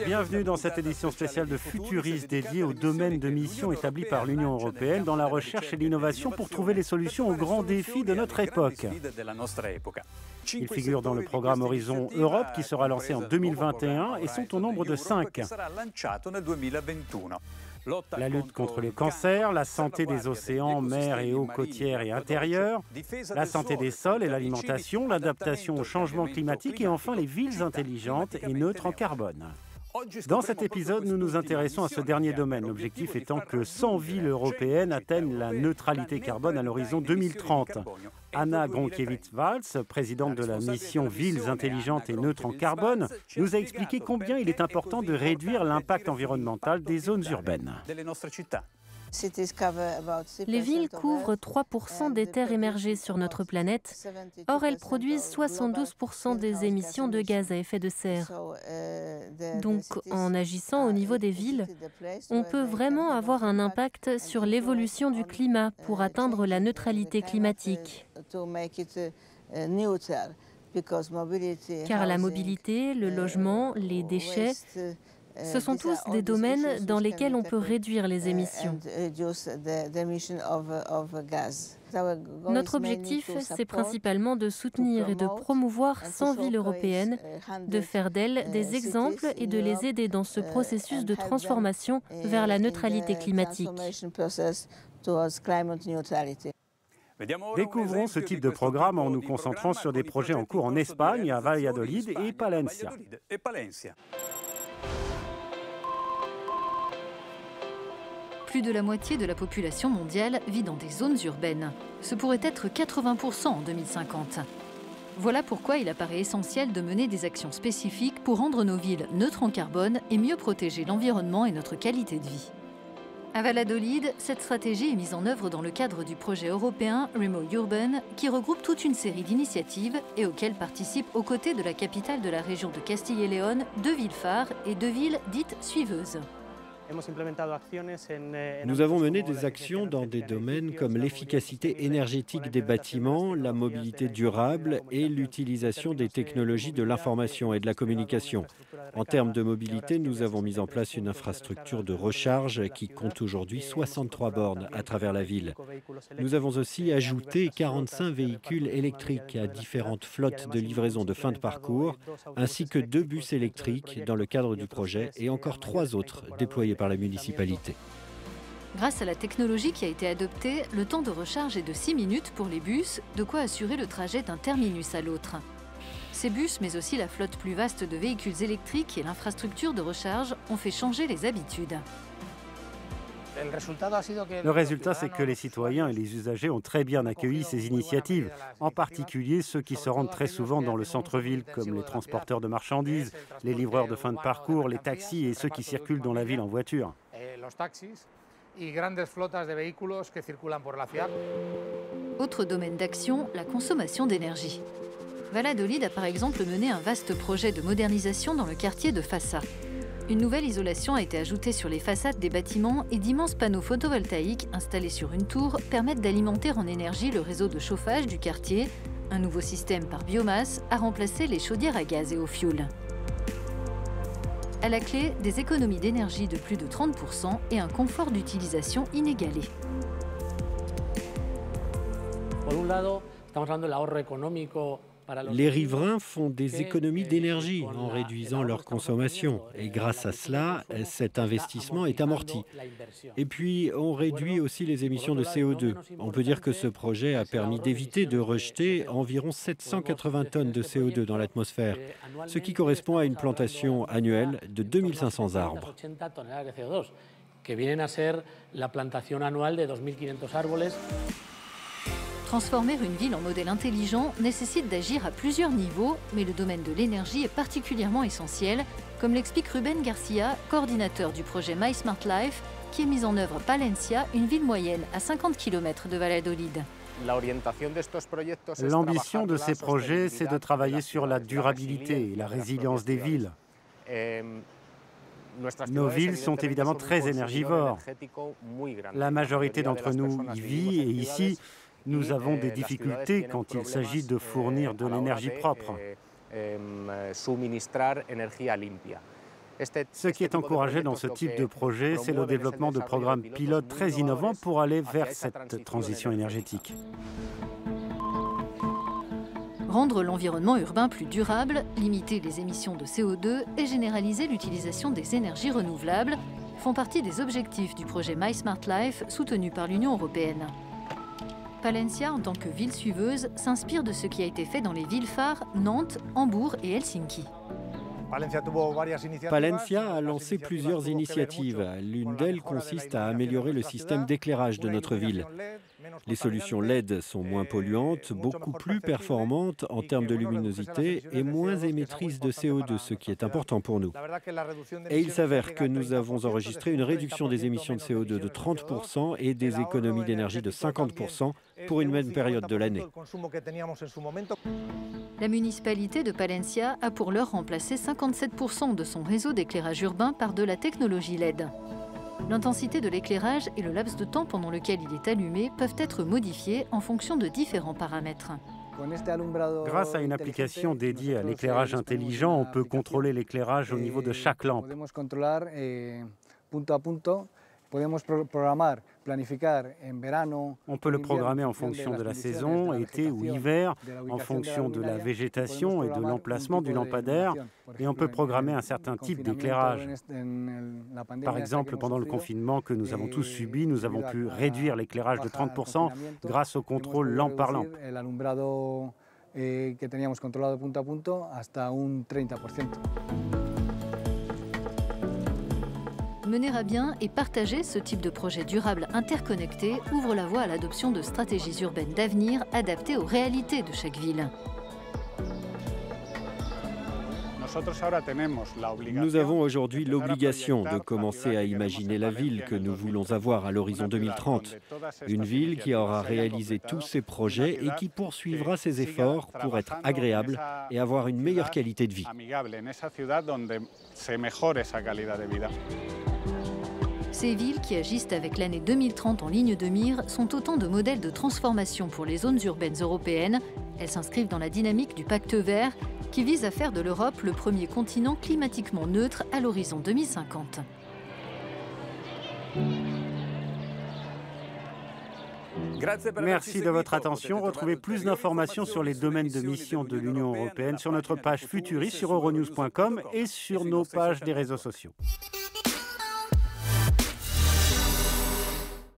Bienvenue dans cette édition spéciale de Futuris dédiée au domaine de mission établi par l'Union européenne dans la recherche et l'innovation pour trouver les solutions aux grands défis de notre époque. Ils figurent dans le programme Horizon Europe qui sera lancé en 2021 et sont au nombre de 5. La lutte contre le cancer, la santé des océans, mers et eaux côtières et intérieures, la santé des sols et l'alimentation, l'adaptation au changement climatique et enfin les villes intelligentes et neutres en carbone. Dans cet épisode, nous nous intéressons à ce dernier domaine, l'objectif étant que 100 villes européennes atteignent la neutralité carbone à l'horizon 2030. Anna Gronkiewicz-Waltz, présidente de la mission Villes intelligentes et neutres en carbone, nous a expliqué combien il est important de réduire l'impact environnemental des zones urbaines. Les villes couvrent 3% des terres émergées sur notre planète. Or, elles produisent 72% des émissions de gaz à effet de serre. Donc, en agissant au niveau des villes, on peut vraiment avoir un impact sur l'évolution du climat pour atteindre la neutralité climatique. Car la mobilité, le logement, les déchets, ce sont tous des domaines dans lesquels on peut réduire les émissions. Notre objectif, c'est principalement de soutenir et de promouvoir 100 villes européennes, de faire d'elles des exemples et de les aider dans ce processus de transformation vers la neutralité climatique. Découvrons ce type de programme en nous concentrant sur des projets en cours en Espagne, à Valladolid et Palencia. Plus de la moitié de la population mondiale vit dans des zones urbaines. Ce pourrait être 80% en 2050. Voilà pourquoi il apparaît essentiel de mener des actions spécifiques pour rendre nos villes neutres en carbone et mieux protéger l'environnement et notre qualité de vie. À Valladolid, cette stratégie est mise en œuvre dans le cadre du projet européen Remote Urban, qui regroupe toute une série d'initiatives et auxquelles participent aux côtés de la capitale de la région de Castille et Léon, 2 villes phares et 2 villes dites suiveuses. Nous avons mené des actions dans des domaines comme l'efficacité énergétique des bâtiments, la mobilité durable et l'utilisation des technologies de l'information et de la communication. En termes de mobilité, nous avons mis en place une infrastructure de recharge qui compte aujourd'hui 63 bornes à travers la ville. Nous avons aussi ajouté 45 véhicules électriques à différentes flottes de livraison de fin de parcours, ainsi que 2 bus électriques dans le cadre du projet et encore 3 autres déployés par la municipalité. Grâce à la technologie qui a été adoptée, le temps de recharge est de 6 minutes pour les bus, de quoi assurer le trajet d'un terminus à l'autre. Ces bus, mais aussi la flotte plus vaste de véhicules électriques et l'infrastructure de recharge ont fait changer les habitudes. Le résultat, c'est que les citoyens et les usagers ont très bien accueilli ces initiatives, en particulier ceux qui se rendent très souvent dans le centre-ville, comme les transporteurs de marchandises, les livreurs de fin de parcours, les taxis et ceux qui circulent dans la ville en voiture. Autre domaine d'action, la consommation d'énergie. Valladolid a par exemple mené un vaste projet de modernisation dans le quartier de Fassa. Une nouvelle isolation a été ajoutée sur les façades des bâtiments et d'immenses panneaux photovoltaïques installés sur une tour permettent d'alimenter en énergie le réseau de chauffage du quartier. Un nouveau système par biomasse a remplacé les chaudières à gaz et au fioul. À la clé, des économies d'énergie de plus de 30% et un confort d'utilisation inégalé. Les riverains font des économies d'énergie en réduisant leur consommation et grâce à cela, cet investissement est amorti. Et puis, on réduit aussi les émissions de CO2. On peut dire que ce projet a permis d'éviter de rejeter environ 780 tonnes de CO2 dans l'atmosphère, ce qui correspond à une plantation annuelle de 2500 arbres. Transformer une ville en modèle intelligent nécessite d'agir à plusieurs niveaux, mais le domaine de l'énergie est particulièrement essentiel, comme l'explique Ruben Garcia, coordinateur du projet My Smart Life, qui est mis en œuvre à Palencia, une ville moyenne à 50 km de Valladolid. L'ambition de ces projets, c'est de travailler sur la durabilité et la résilience des villes. Nos villes sont évidemment très énergivores. La majorité d'entre nous y vit et ici, nous avons des difficultés quand il s'agit de fournir de l'énergie propre. Ce qui est encouragé dans ce type de projet, c'est le développement de programmes pilotes très innovants pour aller vers cette transition énergétique. Rendre l'environnement urbain plus durable, limiter les émissions de CO2 et généraliser l'utilisation des énergies renouvelables font partie des objectifs du projet My Smart Life soutenu par l'Union européenne. Palencia, en tant que ville suiveuse, s'inspire de ce qui a été fait dans les villes phares Nantes, Hambourg et Helsinki. Palencia a lancé plusieurs initiatives. L'une d'elles consiste à améliorer le système d'éclairage de notre ville. Les solutions LED sont moins polluantes, beaucoup plus performantes en termes de luminosité et moins émettrices de CO2, ce qui est important pour nous. Et il s'avère que nous avons enregistré une réduction des émissions de CO2 de 30% et des économies d'énergie de 50% pour une même période de l'année. La municipalité de Palencia a pour l'heure remplacé 57% de son réseau d'éclairage urbain par de la technologie LED. L'intensité de l'éclairage et le laps de temps pendant lequel il est allumé peuvent être modifiés en fonction de différents paramètres. Grâce à une application dédiée à l'éclairage intelligent, on peut contrôler l'éclairage au niveau de chaque lampe. On peut le programmer en fonction de la saison, été ou hiver, en fonction de la végétation et de l'emplacement du lampadaire, et on peut programmer un certain type d'éclairage. Par exemple, pendant le confinement que nous avons tous subi, nous avons pu réduire l'éclairage de 30% grâce au contrôle lampe par lampe. Mener à bien et partager ce type de projet durable interconnecté ouvre la voie à l'adoption de stratégies urbaines d'avenir adaptées aux réalités de chaque ville. Nous avons aujourd'hui l'obligation de commencer à imaginer la ville que nous voulons avoir à l'horizon 2030. Une ville qui aura réalisé tous ses projets et qui poursuivra ses efforts pour être agréable et avoir une meilleure qualité de vie. Ces villes qui agissent avec l'année 2030 en ligne de mire sont autant de modèles de transformation pour les zones urbaines européennes. Elles s'inscrivent dans la dynamique du Pacte vert qui vise à faire de l'Europe le premier continent climatiquement neutre à l'horizon 2050. Merci de votre attention. Retrouvez plus d'informations sur les domaines de mission de l'Union européenne sur notre page Futuris sur euronews.com et sur nos pages des réseaux sociaux.